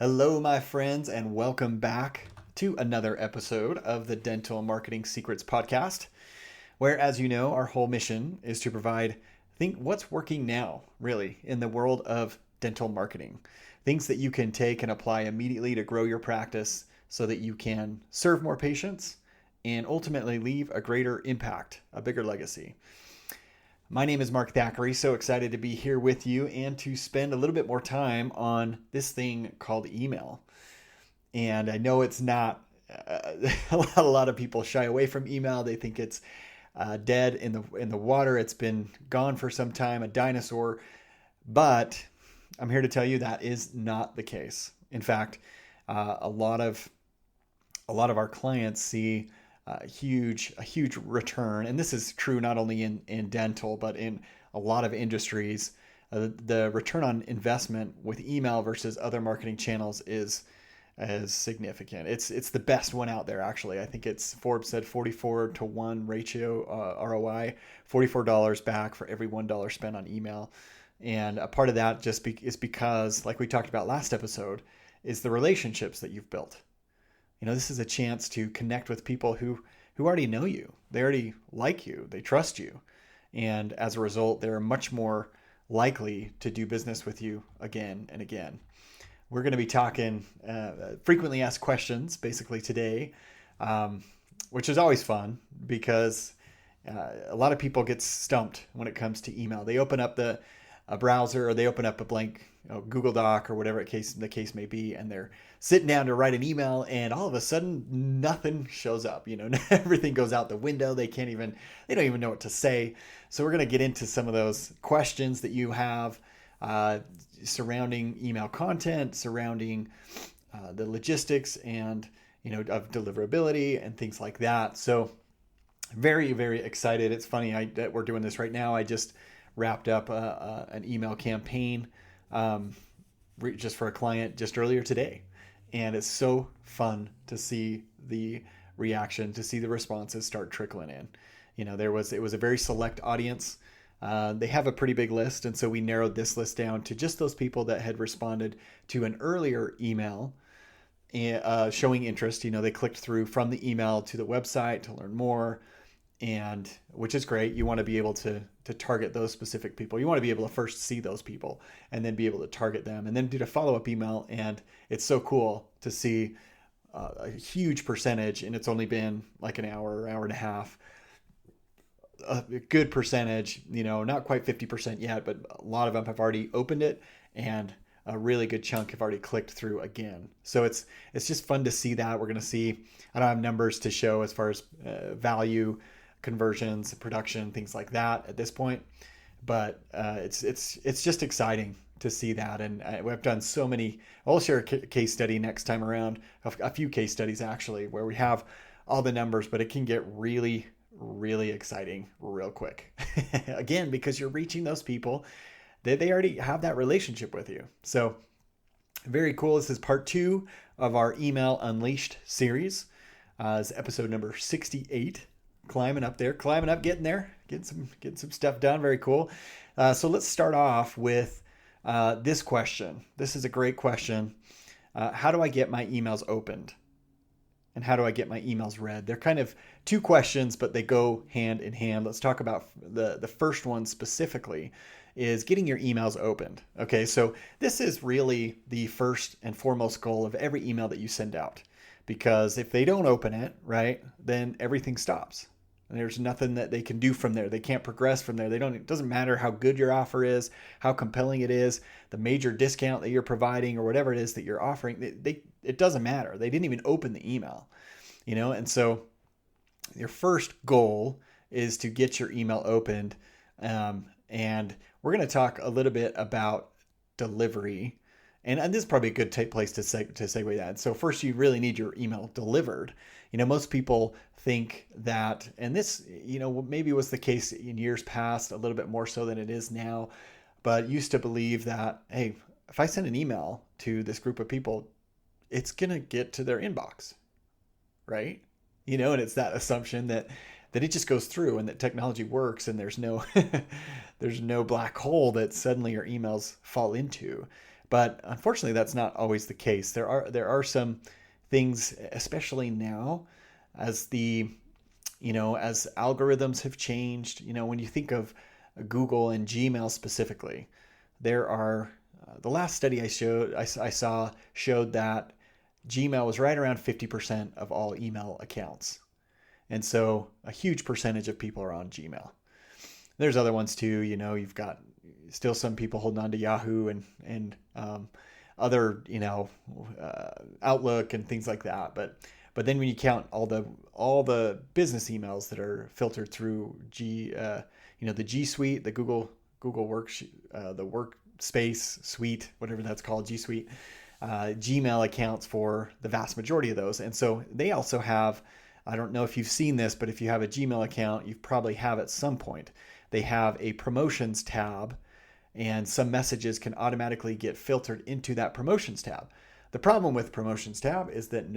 Hello, my friends, and welcome back to another episode of the Dental Marketing Secrets Podcast, where, as you know, our whole mission is to provide what's working now, really, in the world of dental marketing. Things that you can take and apply immediately to grow your practice so that you can serve more patients and ultimately leave a greater impact, a bigger legacy. My name is Mark Thackeray, so excited to be here with you and to spend a little bit more time on this thing called email. And I know it's not, a lot of people shy away from email. They think it's dead in the water. It's been gone for some time, a dinosaur. But I'm here to tell you that is not the case. In fact, a lot of our clients see a huge return, and this is true not only in dental but in a lot of industries. The return on investment with email versus other marketing channels is significant. It's the best one out there, actually. I think it's Forbes said 44-to-1 ratio ROI, $44 back for every $1 spent on email. And a part of that is because, like we talked about last episode, is the relationships that you've built. This is a chance to connect with people who already know you. They already like you. They trust you. And as a result, they're much more likely to do business with you again and again. We're going to be talking frequently asked questions basically today, which is always fun because a lot of people get stumped when it comes to email. They open up a browser, or they open up a blank Google Doc or whatever the case may be, and they're sitting down to write an email, and all of a sudden nothing shows up. Everything goes out the window. They don't even know what to say. So we're going to get into some of those questions that you have surrounding email content, surrounding the logistics and of deliverability and things like that. So very, very excited. It's funny that we're doing this right now. I just wrapped up an email campaign just for a client just earlier today. And it's so fun to see the reaction, to see the responses start trickling in. It was a very select audience. They have a pretty big list. And so we narrowed this list down to just those people that had responded to an earlier email showing interest. They clicked through from the email to the website to learn more, and which is great. You want to be able to target those specific people. You want to be able to first see those people and then be able to target them and then do a follow-up email. And it's so cool to see a huge percentage, and it's only been like an hour and a half, a good percentage, not quite 50% yet, but a lot of them have already opened it, and a really good chunk have already clicked through again. So it's just fun to see that. We're going to see, I don't have numbers to show as far as value, conversions, production, things like that at this point, but it's just exciting to see that. And we've done so many. I'll share a case study next time around, a few case studies actually, where we have all the numbers, but it can get really, really exciting real quick. Again, because you're reaching those people that they already have that relationship with you. So very cool. This is part 2 of our Email Unleashed series. It's episode number 68. Climbing up, getting there, getting some stuff done. Very cool. So let's start off with this question. This is a great question. How do I get my emails opened? And how do I get my emails read? They're kind of two questions, but they go hand in hand. Let's talk about the first one specifically, is getting your emails opened. Okay, so this is really the first and foremost goal of every email that you send out. Because if they don't open it, right, then everything stops. And there's nothing that they can do from there. They can't progress from there. It doesn't matter how good your offer is, how compelling it is, the major discount that you're providing, or whatever it is that you're offering. It doesn't matter. They didn't even open the email, And so your first goal is to get your email opened. And we're going to talk a little bit about delivery. And this is probably a good place to segue that. So first, you really need your email delivered. Most people think that, and this, maybe was the case in years past, a little bit more so than it is now, but used to believe that, hey, if I send an email to this group of people, it's going to get to their inbox, right? And it's that assumption that it just goes through and that technology works and there's no, there's no black hole that suddenly your emails fall into. But unfortunately, that's not always the case. There are some things, especially now, as as algorithms have changed. When you think of Google and Gmail specifically, there are the last study I saw showed that Gmail was right around 50% of all email accounts. And so a huge percentage of people are on Gmail. There's other ones too. You've got still some people holding on to Yahoo and other, Outlook and things like that. But then when you count all the business emails that are filtered through the G Suite, the Google Work, the Workspace Suite, whatever that's called, G Suite, Gmail accounts for the vast majority of those. And so they also have, I don't know if you've seen this, but if you have a Gmail account, you probably have at some point. They have a promotions tab, and some messages can automatically get filtered into that promotions tab. The problem with promotions tab is that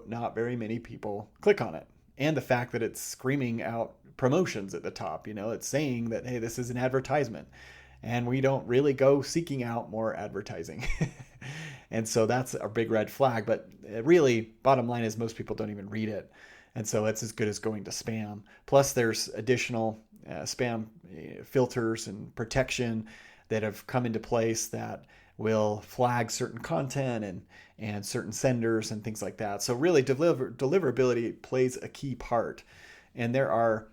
not very many people click on it. And the fact that it's screaming out promotions at the top, it's saying that, hey, this is an advertisement. And we don't really go seeking out more advertising. And so that's a big red flag. But really, bottom line is most people don't even read it. And so it's as good as going to spam. Plus, there's additional spam filters and protection that have come into place that will flag certain content and certain senders and things like that. So really, deliverability plays a key part. And there are,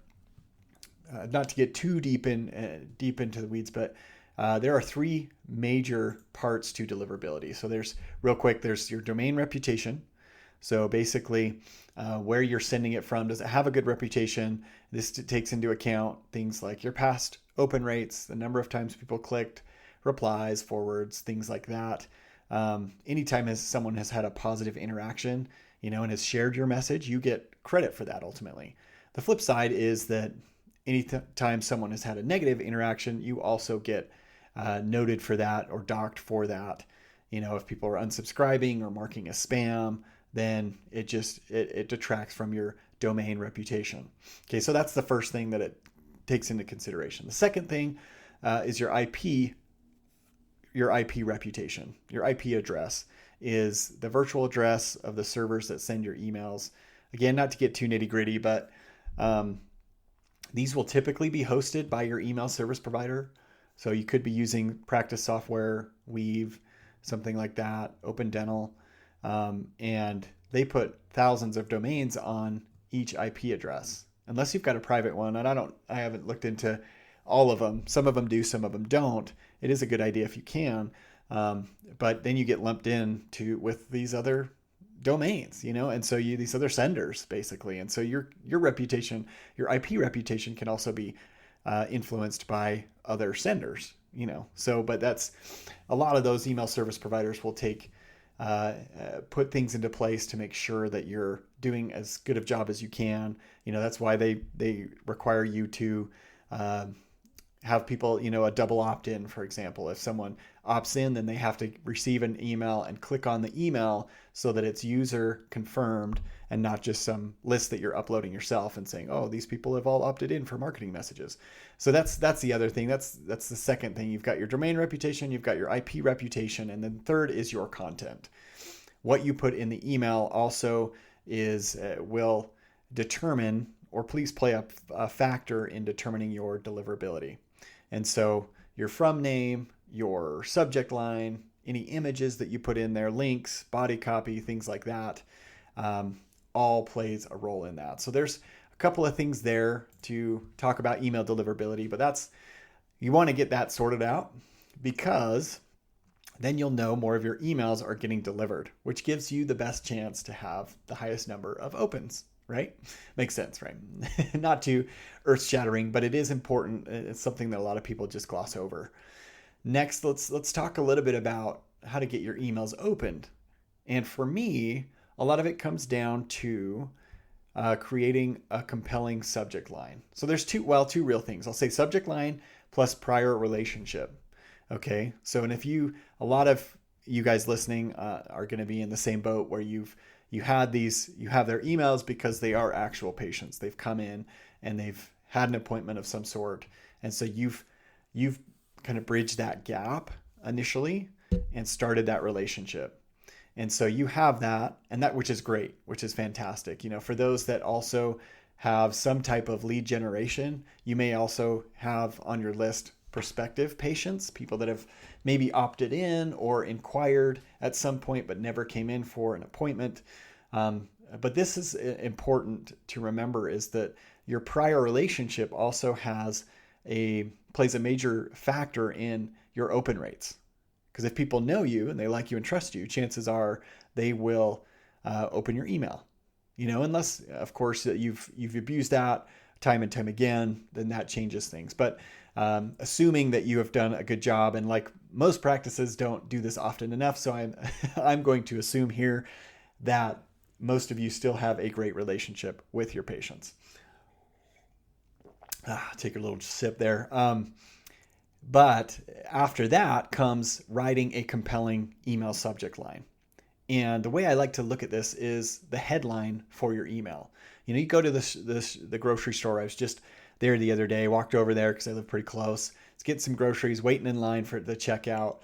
not to get too deep into the weeds, but there are three major parts to deliverability. So there's your domain reputation. So basically, where you're sending it from, does it have a good reputation? This takes into account things like your past open rates, the number of times people clicked, replies, forwards, things like that. Anytime someone has had a positive interaction, and has shared your message, you get credit for that ultimately. The flip side is that anytime someone has had a negative interaction, you also get noted for that or docked for that. If people are unsubscribing or marking as spam, then it detracts from your domain reputation. Okay, so that's the first thing that it takes into consideration. The second thing is your IP reputation. Your IP address is the virtual address of the servers that send your emails. Again, not to get too nitty gritty, but these will typically be hosted by your email service provider. So you could be using Practice Software, Weave, something like that, Open Dental. And they put thousands of domains on each IP address, unless you've got a private one. And I haven't looked into all of them. Some of them do, some of them don't. It is a good idea if you can. But then you get lumped in with these other domains, and so these other senders basically. And so your reputation, your IP reputation can also be influenced by other senders, So, but that's a lot of those email service providers will put things into place to make sure that you're doing as good a job as you can. That's why they require you to have people, a double opt-in, for example. If someone opts in, then they have to receive an email and click on the email so that it's user confirmed and not just some list that you're uploading yourself and saying, oh, these people have all opted in for marketing messages. So that's the other thing. That's the second thing. You've got your domain reputation, you've got your IP reputation, and then third is your content. What you put in the email also will determine, or please play a factor in determining your deliverability. And so your from name, your subject line, any images that you put in there, links, body copy, things like that, all plays a role in that. So there's a couple of things there to talk about email deliverability, but you want to get that sorted out, because then you'll know more of your emails are getting delivered, which gives you the best chance to have the highest number of opens. Right? Makes sense, right? Not too earth-shattering, but it is important. It's something that a lot of people just gloss over. Next, let's talk a little bit about how to get your emails opened. And for me, a lot of it comes down to creating a compelling subject line. So there's two real things. I'll say subject line plus prior relationship. Okay, so and a lot of you guys listening are going to be in the same boat where you have their emails because they are actual patients. They've come in and they've had an appointment of some sort. And so you've kind of bridged that gap initially. and started that relationship. And so you have that, and that, which is great, which is fantastic. For those that also have some type of lead generation, you may also have on your list prospective patients, people that have maybe opted in or inquired at some point but never came in for an appointment. But this is important to remember, is that your prior relationship also plays a major factor in your open rates. Because if people know you and they like you and trust you, chances are they will open your email. Unless, of course, you've abused that time and time again, then that changes things. But assuming that you have done a good job, and like most practices don't do this often enough, so I'm going to assume here that most of you still have a great relationship with your patients. Take a little sip there. But after that comes writing a compelling email subject line. And the way I like to look at this is the headline for your email. You go to the grocery store. I was just there the other day, walked over there because I live pretty close. Let's get some groceries, waiting in line for the checkout.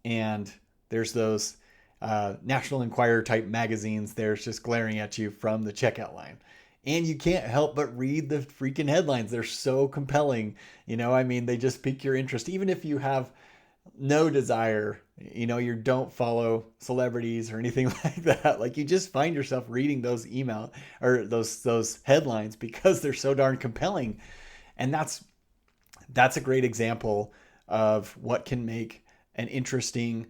And there's those National Enquirer type magazines there's just glaring at you from the checkout line. And you can't help but read the freaking headlines. They're so compelling. They just pique your interest. Even if you have no desire, you don't follow celebrities or anything like that. Like, you just find yourself reading those email or those headlines because they're so darn compelling. And that's a great example of what can make an interesting,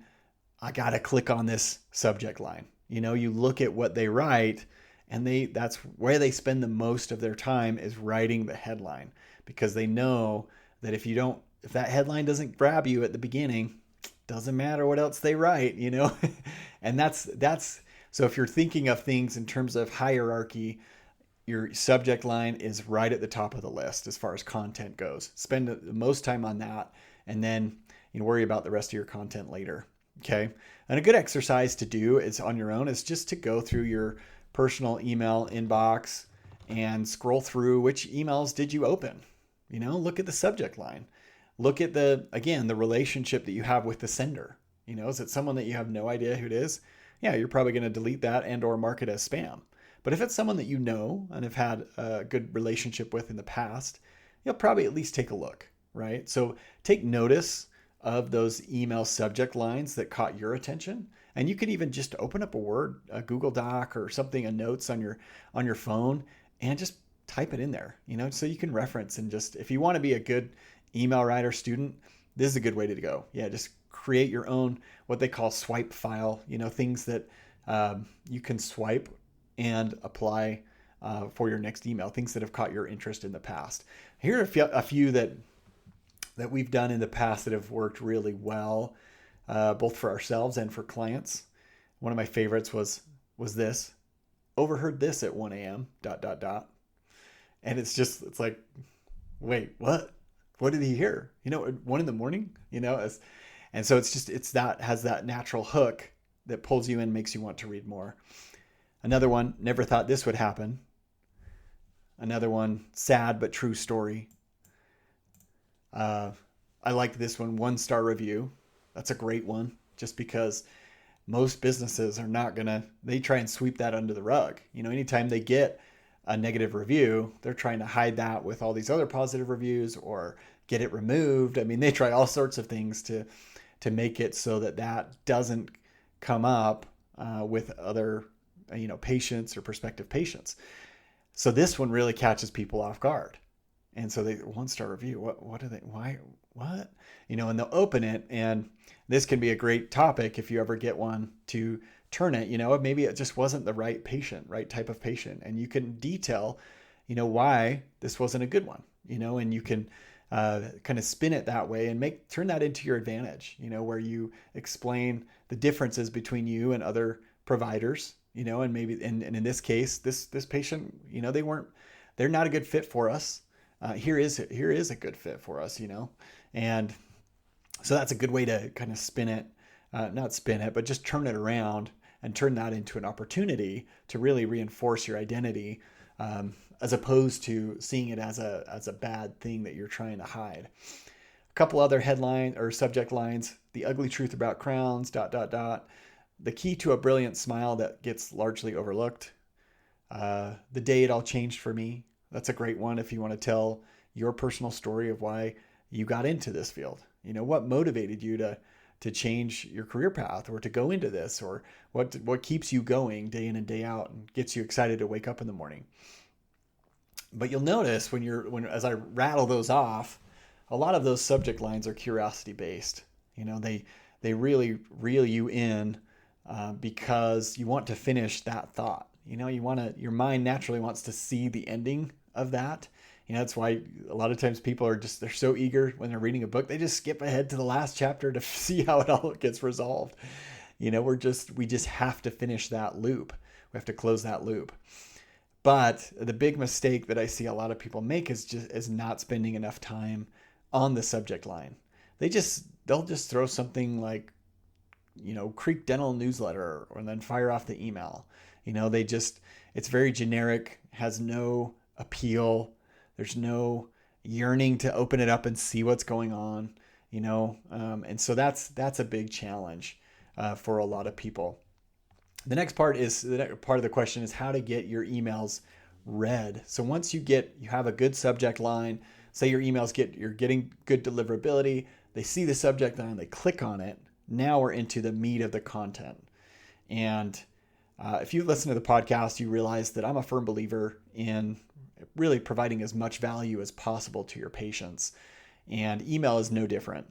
I got to click on this subject line. You look at what they write, and that's where they spend the most of their time, is writing the headline, because they know that if that headline doesn't grab you at the beginning, doesn't matter what else they write, And that's so if you're thinking of things in terms of hierarchy, your subject line is right at the top of the list as far as content goes. Spend the most time on that, and then worry about the rest of your content later. Okay. And a good exercise to do is on your own is just to go through your personal email inbox and scroll through which emails did you open. Look at the subject line. Look at the relationship that you have with the sender. Is it someone that you have no idea who it is? Yeah, you're probably going to delete that and or mark it as spam. But if it's someone that you know and have had a good relationship with in the past, you'll probably at least take a look, right? So take notice of those email subject lines that caught your attention. And you could even just open up a Google Doc or something, a notes on your phone, and just type it in there, so you can reference. And just, if you want to be a good email writer student, this is a good way to go. Yeah, just create your own, what they call swipe file, things that you can swipe and apply for your next email, things that have caught your interest in the past. Here are a few that we've done in the past that have worked really well, both for ourselves and for clients. One of my favorites was this: overheard this at 1 a.m. ... And it's like, wait, what? What did he hear? At 1 a.m. And so has that natural hook that pulls you in, makes you want to read more. Another one, never thought this would happen. Another one, sad but true story. I like this one, 1-star review. That's a great one, just because most businesses are not they try and sweep that under the rug. Anytime they get a negative review, they're trying to hide that with all these other positive reviews or get it removed. They try all sorts of things to make it so that doesn't come up with other, patients or prospective patients. So this one really catches people off guard. And so they 1-star review, what are they, why, what? And they'll open it, and this can be a great topic if you ever get one to turn it, maybe it just wasn't the right type of patient. And you can detail, why this wasn't a good one, and you can kind of spin it that way and turn that into your advantage, where you explain the differences between you and other providers, and maybe, and in this case, this patient, they're not a good fit for us. Here is a good fit for us, and so that's a good way to kind of spin it, not spin it, but just turn it around and turn that into an opportunity to really reinforce your identity, as opposed to seeing it as a bad thing that you're trying to hide. couple other headline or subject lines: the ugly truth about crowns, ... The key to a brilliant smile that gets largely overlooked. The day it all changed for me. That's a great one if you want to tell your personal story of why you got into this field. What motivated you to change your career path or to go into this, or what keeps you going day in and day out and gets you excited to wake up in the morning. But you'll notice as I rattle those off, a lot of those subject lines are curiosity based. They really reel you in because you want to finish that thought. Your mind naturally wants to see the ending of that. That's why a lot of times people they're so eager when they're reading a book, they just skip ahead to the last chapter to see how it all gets resolved. We just have to finish that loop. We have to close that loop. But the big mistake that I see a lot of people make is not spending enough time on the subject line. They'll just throw something like, Creek Dental newsletter, or then fire off the email. It's very generic, has no appeal. There's no yearning to open it up and see what's going on, and so that's a big challenge for a lot of people. The next part of the question is how to get your emails read. So once you have a good subject line, say your emails you're getting good deliverability, they see the subject line, they click on it. Now we're into the meat of the content. And if you listen to the podcast, you realize that I'm a firm believer in really providing as much value as possible to your patients. And email is no different.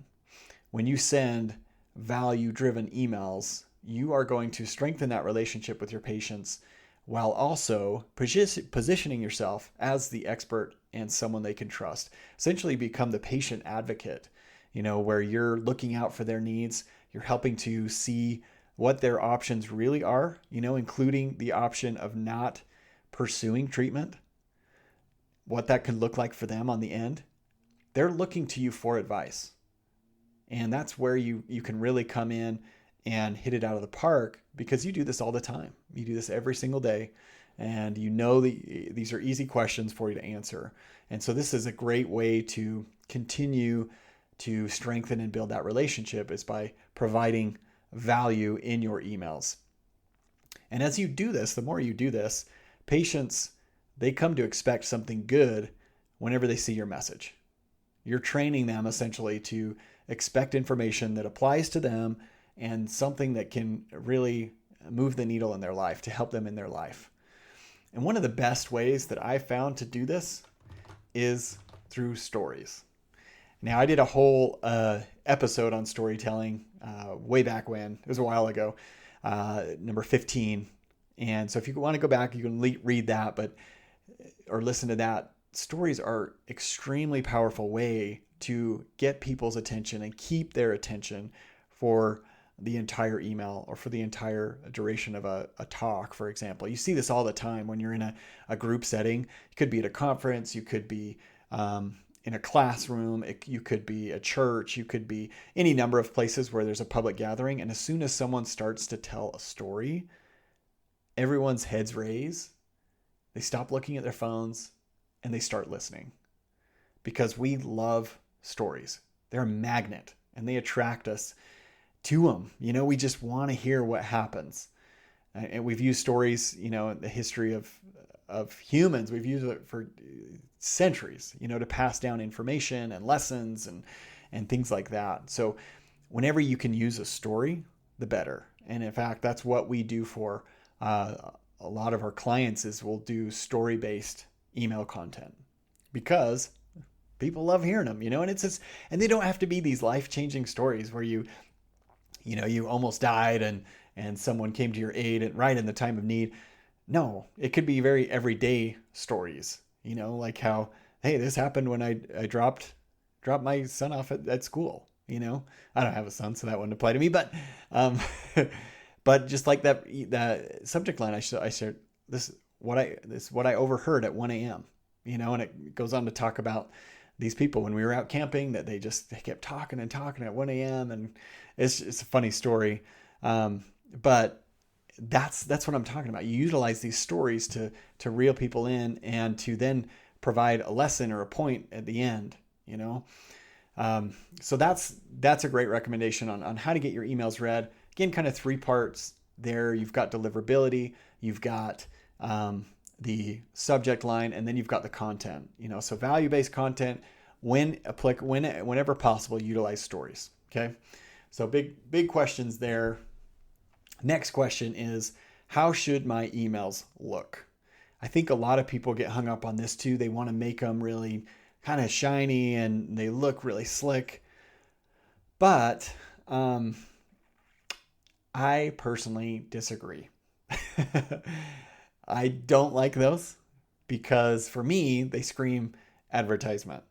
When you send value-driven emails, you are going to strengthen that relationship with your patients while also positioning yourself as the expert and someone they can trust. Essentially become the patient advocate, where you're looking out for their needs. You're helping to see what their options really are, including the option of not pursuing treatment, what that could look like for them on the end. They're looking to you for advice. And that's where you can really come in and hit it out of the park, because you do this all the time. You do this every single day, and these are easy questions for you to answer. And so this is a great way to continue to strengthen and build that relationship, is by providing value in your emails. And as you do this, the more you do this, patients, they come to expect something good whenever they see your message. You're training them essentially to expect information that applies to them and something that can really move the needle in their life, to help them in their life. And one of the best ways that I found to do this is through stories. Now, I did a whole episode on storytelling way back when. It was a while ago, number 15. And so if you want to go back, you can read that, or listen to that. Stories are extremely powerful way to get people's attention and keep their attention for the entire email or for the entire duration of a talk, for example. You see this all the time when you're in a group setting. You could be at a conference, you could be in a classroom, you could be a church, you could be any number of places where there's a public gathering. And as soon as someone starts to tell a story, everyone's heads raise, they stop looking at their phones, and they start listening. Because we love stories. They're a magnet, and they attract us to them. We just want to hear what happens. And we've used stories, in the history of humans. We've used it for centuries, to pass down information and lessons and things like that. So whenever you can use a story, the better. And in fact, that's what we do for a lot of our clients, is we'll do story-based email content because people love hearing them, and they don't have to be these life-changing stories where you almost died and someone came to your aid right in the time of need. No, it could be very everyday stories, like how, hey, this happened when I dropped my son off at school. I don't have a son, so that wouldn't apply to me, but but just like that subject line, I shared this what I overheard at 1 a.m. And it goes on to talk about these people when we were out camping, that they kept talking and talking at 1 a.m. and it's a funny story, but that's what I'm talking about. You utilize these stories to reel people in and to then provide a lesson or a point at the end. So that's a great recommendation on how to get your emails read. Again, kind of three parts there. You've got deliverability, you've got the subject line, and then you've got the content. So value-based content, whenever possible, utilize stories. Okay, so big questions there. Next question is, how should my emails look? I think a lot of people get hung up on this too. They want to make them really kind of shiny and they look really slick. But I personally disagree. I don't like those because for me, they scream advertisement.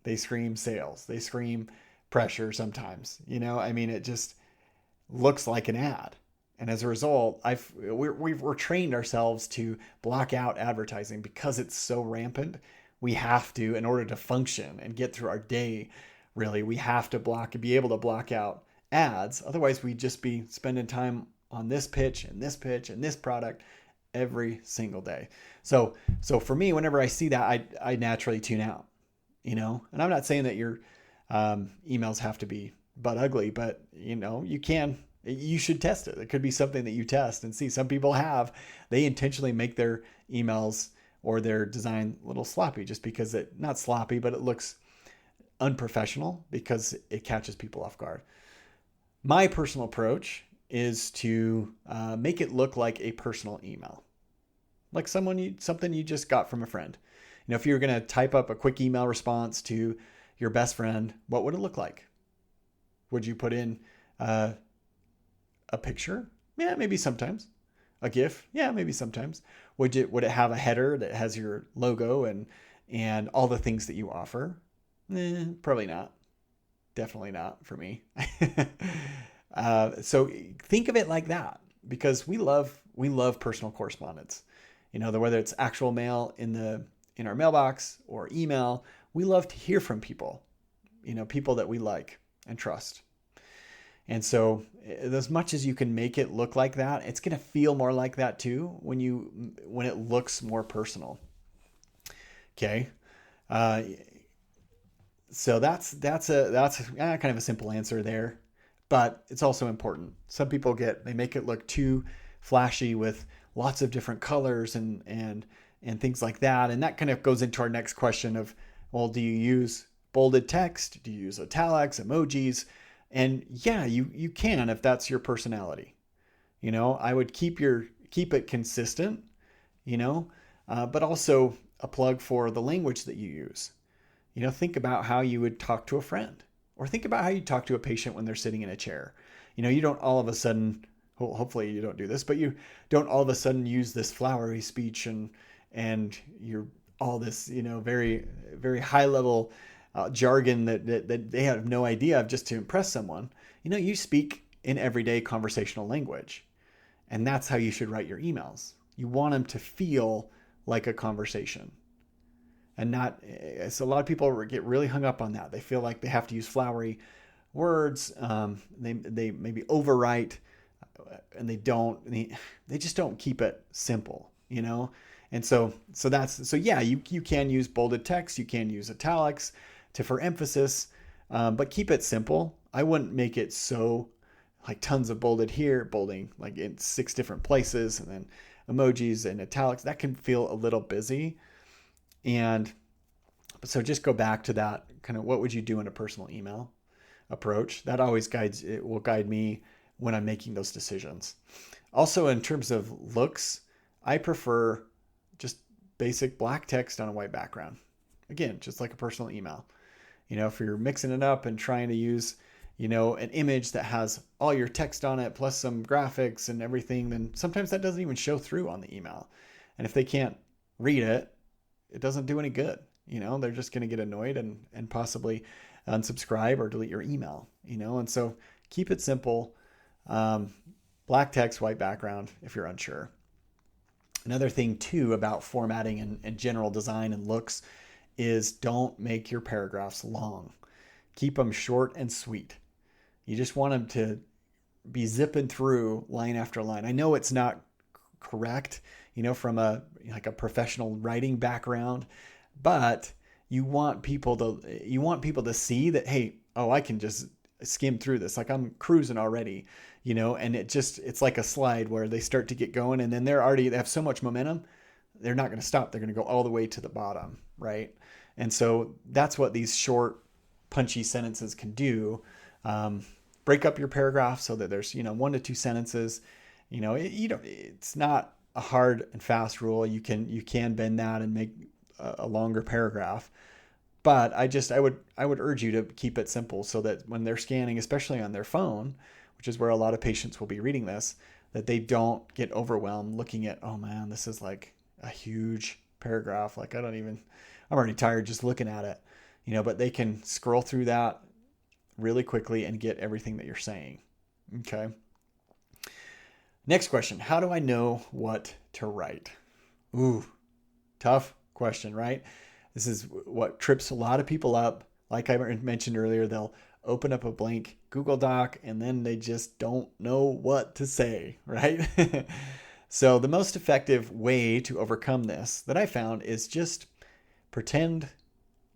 They scream sales. They scream pressure sometimes. It just looks like an ad. And as a result, we're trained ourselves to block out advertising because it's so rampant. We have to, in order to function and get through our day, really, we have to be able to block out ads. Otherwise, we'd just be spending time on this pitch and this product every single day. So for me, whenever I see that, I naturally tune out, and I'm not saying that your emails have to be butt ugly, but you should test it. It could be something that you test and see. Some people they intentionally make their emails or their design a little sloppy just because not sloppy, but it looks unprofessional because it catches people off guard. My personal approach is to make it look like a personal email, like something you just got from a friend. If you were going to type up a quick email response to your best friend, what would it look like? Would you put in a picture? Yeah, maybe sometimes. A GIF? Yeah, maybe sometimes. Would it have a header that has your logo and all the things that you offer? Probably not. Definitely not for me. So think of it like that, because we love personal correspondence. Whether it's actual mail in our mailbox or email, we love to hear from people. People that we like and trust. And so as much as you can make it look like that, it's going to feel more like that too when it looks more personal. Okay. So that's kind of a simple answer there, but it's also important. Some people they make it look too flashy with lots of different colors and things like that. And that kind of goes into our next question of, well, do you use bolded text? Do you use italics, emojis? And yeah, you can if that's your personality. I would keep it consistent, but also a plug for the language that you use. Think about how you would talk to a friend, or think about how you talk to a patient when they're sitting in a chair. You don't all of a sudden, hopefully you don't do this, but you don't all of a sudden use this flowery speech and you're all this, very, very high level jargon that they have no idea of just to impress someone. You speak in everyday conversational language, and that's how you should write your emails. You want them to feel like a conversation, and not. So a lot of people get really hung up on that. They feel like they have to use flowery words. They maybe overwrite, and they don't. They just don't keep it simple. And so yeah, you can use bolded text, you can use italics for emphasis, but keep it simple. I wouldn't make it so like tons of bolding like in 6 different places, and then emojis and italics. That can feel a little busy. And so just go back to that kind of, what would you do in a personal email approach? That always will guide me when I'm making those decisions. Also, in terms of looks, I prefer just basic black text on a white background. Again, just like a personal email. If you're mixing it up and trying to use, an image that has all your text on it plus some graphics and everything, then sometimes that doesn't even show through on the email. And if they can't read it, it doesn't do any good. They're just going to get annoyed and possibly unsubscribe or delete your email, and so keep it simple. Black text, white background if you're unsure. Another thing too about formatting and general design and looks is don't make your paragraphs long. Keep them short and sweet. You just want them to be zipping through line after line. I know it's not correct, from a professional writing background, but You want people to see that, hey, oh, I can just skim through this. Like I'm cruising already, and it's like a slide where they start to get going and then they have so much momentum. They're not going to stop. They're going to go all the way to the bottom. Right. And so that's what these short, punchy sentences can do. Break up your paragraph so that there's, 1 to 2 sentences. It's not a hard and fast rule. You can bend that and make a longer paragraph. But I would urge you to keep it simple so that when they're scanning, especially on their phone, which is where a lot of patients will be reading this, that they don't get overwhelmed looking at, oh man, this is like a huge paragraph. Like I'm already tired just looking at it, but they can scroll through that really quickly and get everything that you're saying. Okay. Next question. How do I know what to write? Ooh, tough question, right? This is what trips a lot of people up. Like I mentioned earlier, they'll open up a blank Google Doc and then they just don't know what to say, right? So the most effective way to overcome this that I found is just pretend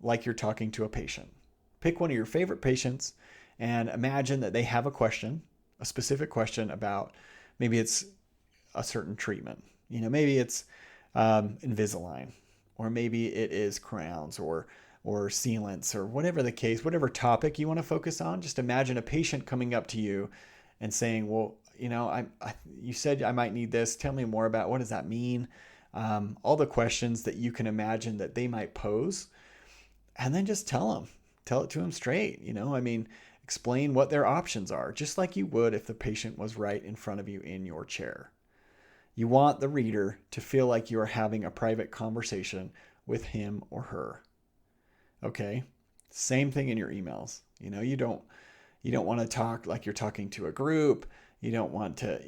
like you're talking to a patient. Pick one of your favorite patients and imagine that they have a specific question about, maybe it's a certain treatment. Maybe it's Invisalign, or maybe it is crowns or sealants, or whatever the case, whatever topic you want to focus on. Just imagine a patient coming up to you and saying, well, you said I might need this. Tell me more about, what does that mean? All the questions that you can imagine that they might pose, and then just tell it to them straight. Explain what their options are, just like you would if the patient was right in front of you in your chair. You want the reader to feel like you are having a private conversation with him or her. Okay? Same thing in your emails. You don't want to talk like you're talking to a group. You don't want to,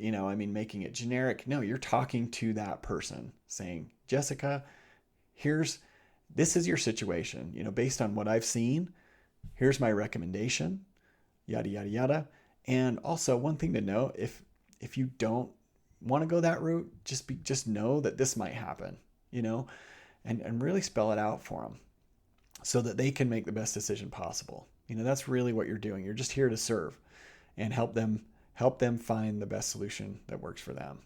making it generic. No, you're talking to that person saying, Jessica, this is your situation. Based on what I've seen, here's my recommendation, yada, yada, yada. And also one thing to know, if you don't want to go that route, just know that this might happen, and really spell it out for them so that they can make the best decision possible. That's really what you're doing. You're just here to serve and help them find the best solution that works for them.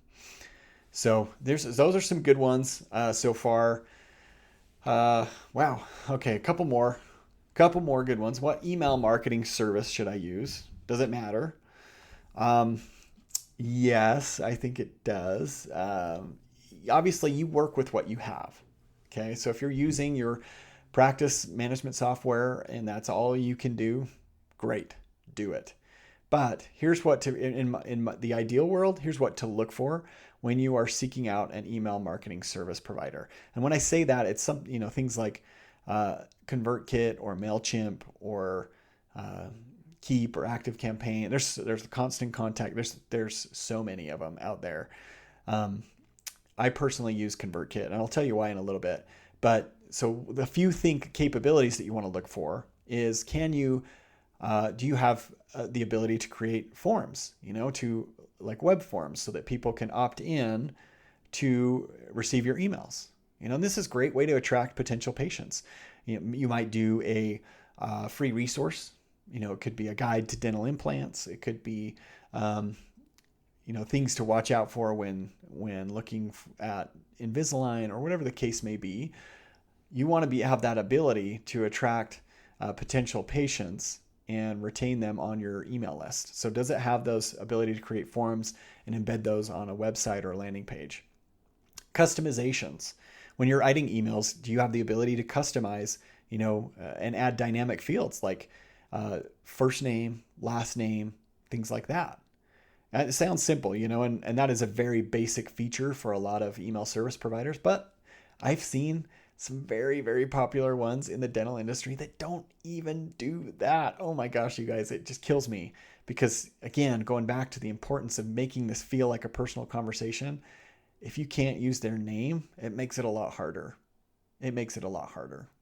So those are some good ones so far. Wow. Okay. A couple more good ones. What email marketing service should I use? Does it matter? Yes, I think it does. Obviously, you work with what you have. Okay, so if you're using your practice management software and that's all you can do, great, do it. But here's what in the ideal world, here's what to look for when you are seeking out an email marketing service provider. And when I say that, it's some things like ConvertKit or Mailchimp or Keap or Active Campaign. There's Constant Contact. There's so many of them out there. I personally use ConvertKit, and I'll tell you why in a little bit. But so the few capabilities that you want to look for is, do you have the ability to create forms, to like web forms so that people can opt in to receive your emails? And this is a great way to attract potential patients. You might do a free resource. It could be a guide to dental implants. It could be, things to watch out for when looking at Invisalign or whatever the case may be. You want to have that ability to attract potential patients and retain them on your email list. So does it have those ability to create forms and embed those on a website or a landing page? Customizations. When you're writing emails, do you have the ability to customize, and add dynamic fields like first name, last name, things like that? And it sounds simple, and that is a very basic feature for a lot of email service providers, but I've seen some very, very popular ones in the dental industry that don't even do that. Oh my gosh, you guys, it just kills me because, again, going back to the importance of making this feel like a personal conversation, if you can't use their name, it makes it a lot harder.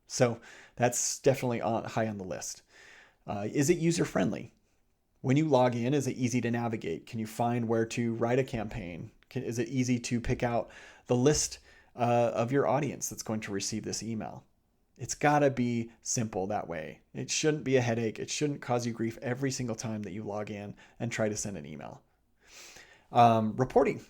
So that's definitely high on the list. Is it user-friendly? When you log in, is it easy to navigate? Can you find where to write a campaign? Is it easy to pick out the list of your audience that's going to receive this email? It's got to be simple that way. It shouldn't be a headache. It shouldn't cause you grief every single time that you log in and try to send an email. Reporting.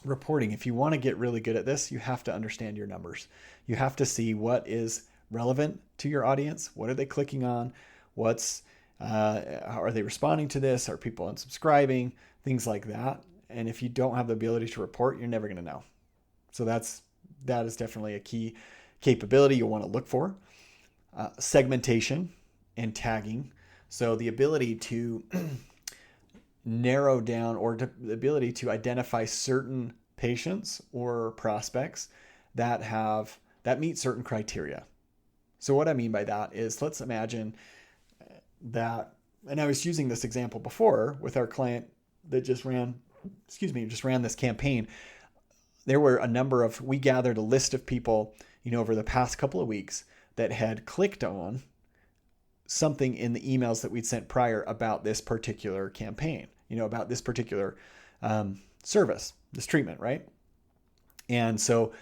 Reporting. If you want to get really good at this, you have to understand your numbers. You have to see what is relevant to your audience. What are they clicking on? Are they responding to this? Are people unsubscribing? Things like that. And if you don't have the ability to report, you're never going to know. So that is definitely a key capability you'll want to look for. Segmentation and tagging. So the ability to narrow down, or the ability to identify certain patients or prospects that meet certain criteria. So what I mean by that is, let's imagine that, and I was using this example before with our client that just ran this campaign. There were we gathered a list of people, over the past couple of weeks that had clicked on something in the emails that we'd sent prior about this particular campaign, about this particular service, this treatment, right? And so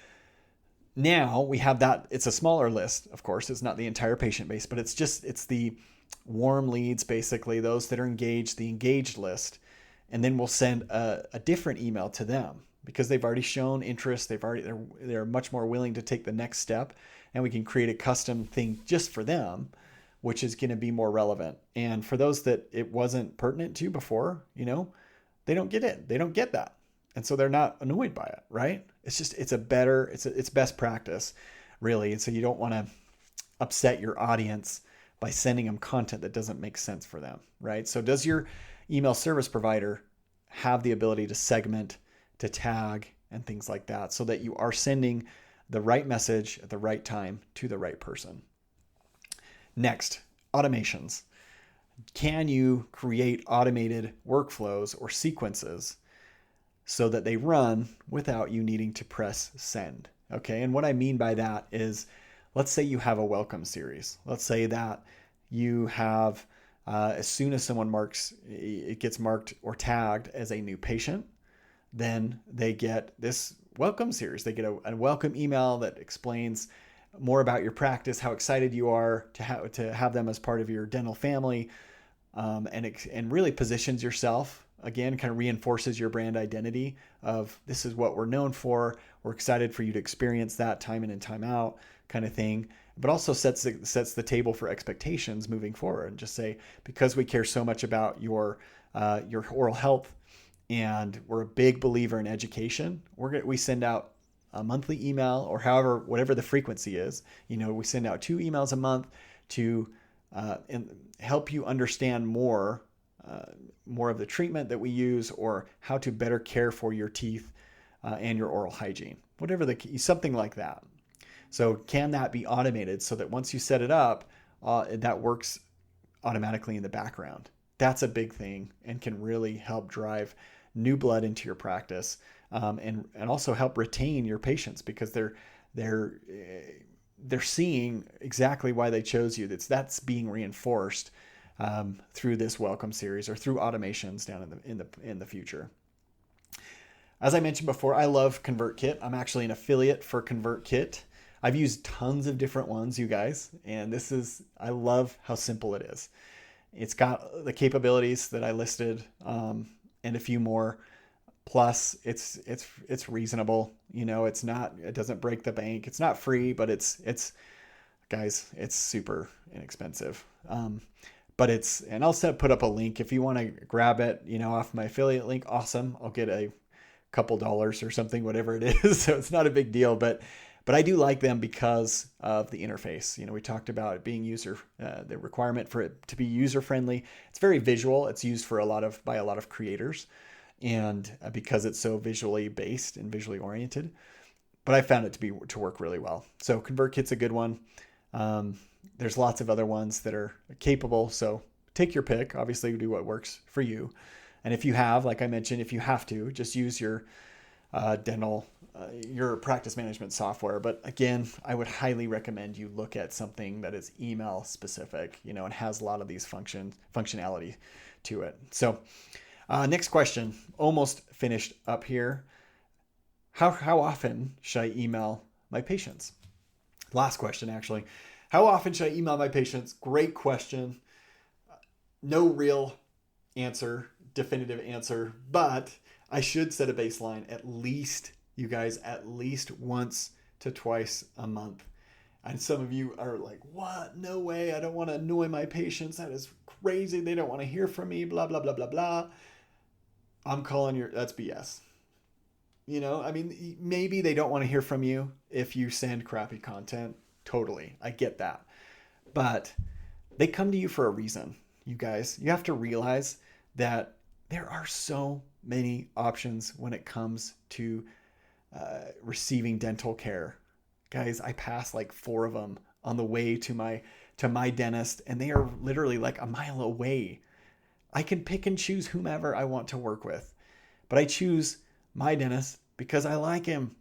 now we have that. It's a smaller list, of course. It's not the entire patient base, but it's the warm leads, basically, those that are engaged, the engaged list. And then we'll send a different email to them because they've already shown interest. They're much more willing to take the next step, and we can create a custom thing just for them, which is going to be more relevant. And for those that it wasn't pertinent to before, they don't get it. They don't get that. And so they're not annoyed by it, right? It's best practice, really. And so you don't want to upset your audience by sending them content that doesn't make sense for them, right? So does your email service provider have the ability to segment, to tag, and things like that, so that you are sending the right message at the right time to the right person? Next, automations. Can you create automated workflows or sequences so that they run without you needing to press send? Okay, and what I mean by that is, let's say you have a welcome series. Let's say that you have, as soon as someone gets marked or tagged as a new patient, then they get this welcome series. They get a welcome email that explains more about your practice, how excited you are to have them as part of your dental family, and really positions yourself, again, kind of reinforces your brand identity of, this is what we're known for. We're excited for you to experience that time in and time out, kind of thing. But also sets the table for expectations moving forward, and just say, because we care so much about your oral health, and we're a big believer in education, we send out a monthly email, or whatever the frequency is. We send out 2 emails a month to help you understand more of the treatment that we use, or how to better care for your teeth and your oral hygiene, something like that. So can that be automated so that once you set it up, that works automatically in the background? That's a big thing, and can really help drive new blood into your practice, and also help retain your patients, because they're seeing exactly why they chose you. That's being reinforced through this welcome series, or through automations down in the future. As I mentioned before, I love ConvertKit. I'm actually an affiliate for ConvertKit. I've used tons of different ones, you guys, and I love how simple it is. It's got the capabilities that I listed, and a few more. Plus, it's reasonable. It doesn't break the bank. It's not free, but it's super inexpensive. But and I'll put up a link if you want to grab it, off my affiliate link. Awesome. I'll get a couple dollars or something, whatever it is. So it's not a big deal, but I do like them because of the interface. We talked about it being the requirement for it to be user friendly. It's very visual. It's used by a lot of creators, and because it's so visually based and visually oriented. But I found it to work really well. So ConvertKit's a good one. There's lots of other ones that are capable. So take your pick. Obviously, do what works for you. And if you have, like I mentioned, if you have to, just use your your practice management software. But again, I would highly recommend you look at something that is email specific, and has a lot of these functionality to it. So next question, almost finished up here. How often should I email my patients? Last question, actually. How often should I email my patients? Great question. No real answer, definitive answer, but I should set a baseline at least, you guys, at least once to twice a month. And some of you are like, what? No way. I don't want to annoy my patients. That is crazy. They don't want to hear from me, blah, blah, blah, blah, blah. I'm calling that's BS. You know, I mean, maybe they don't want to hear from you if you send crappy content. Totally. I get that. But they come to you for a reason, you guys. You have to realize that there are so many options when it comes to receiving dental care. Guys, I pass like 4 of them on the way to my dentist, and they are literally like a mile away. I can pick and choose whomever I want to work with, but I choose my dentist because I like him.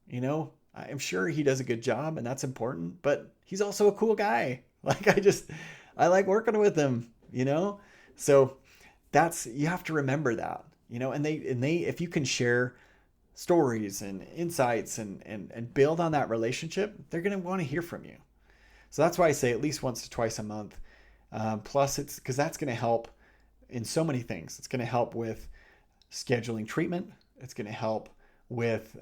You know, I'm sure he does a good job and that's important, but he's also a cool guy. Like I like working with him, you know? So you have to remember that, you know, and they, if you can share stories and insights and build on that relationship, they're going to want to hear from you. So that's why I say at least once to twice a month. Plus it's because that's going to help in so many things. It's going to help with scheduling treatment. It's going to help with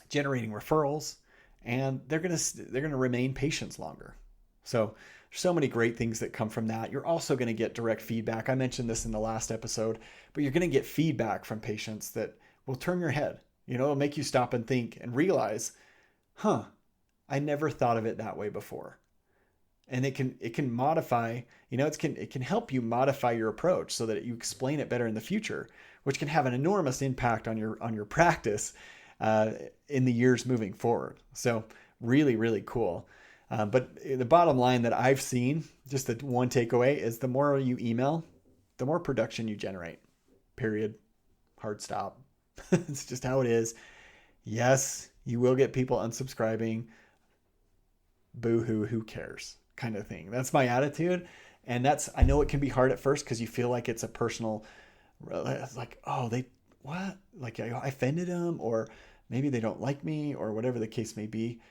generating referrals, and they're going to remain patients longer. So there's so many great things that come from that. You're also going to get direct feedback. I mentioned this in the last episode, but you're going to get feedback from patients that will turn your head. You know, it'll make you stop and think and realize, I never thought of it that way before. And it can modify, you know, it can help you modify your approach so that you explain it better in the future, which can have an enormous impact on your practice in the years moving forward. So really, really cool. But the bottom line that I've seen, just the one takeaway, is the more you email, the more production you generate. Period. Hard stop. It's just how it is. Yes, you will get people unsubscribing. Boo-hoo, who cares? Kind of thing. That's my attitude. And I know it can be hard at first because you feel like it's a personal, it's like, oh, what? Like I offended them, or maybe they don't like me, or whatever the case may be.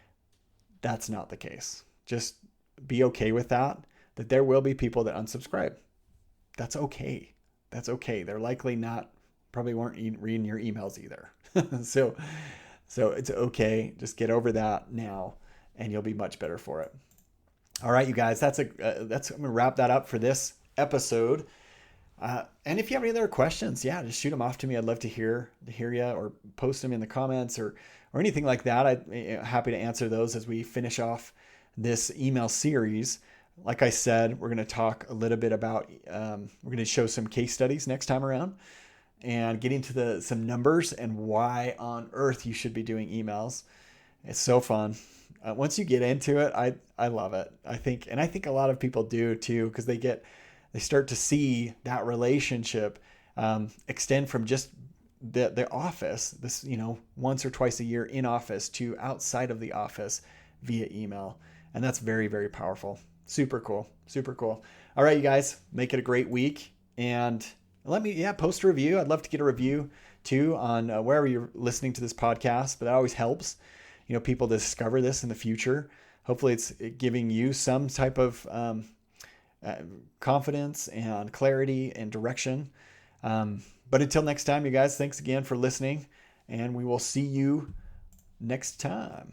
That's not the case. Just be okay with that there will be people that unsubscribe. That's okay. That's okay. They're likely probably weren't reading your emails either. So it's okay. Just get over that now and you'll be much better for it. All right, you guys, I'm going to wrap that up for this episode. And if you have any other questions, just shoot them off to me. I'd love to hear you, or post them in the comments or anything like that. I'm happy to answer those as we finish off this email series. Like I said, we're going to talk a little bit about, we're going to show some case studies next time around and get into some numbers and why on earth you should be doing emails. It's so fun. Once you get into it, I love it. I think a lot of people do too, because they start to see that relationship extend from just the office, this, once or twice a year in office, to outside of the office via email. And that's very, very powerful. Super cool. Super cool. All right, you guys, make it a great week. And let me, post a review. I'd love to get a review too on wherever you're listening to this podcast, but that always helps, people discover this in the future. Hopefully it's giving you some type of confidence and clarity and direction. But until next time, you guys, thanks again for listening, and we will see you next time.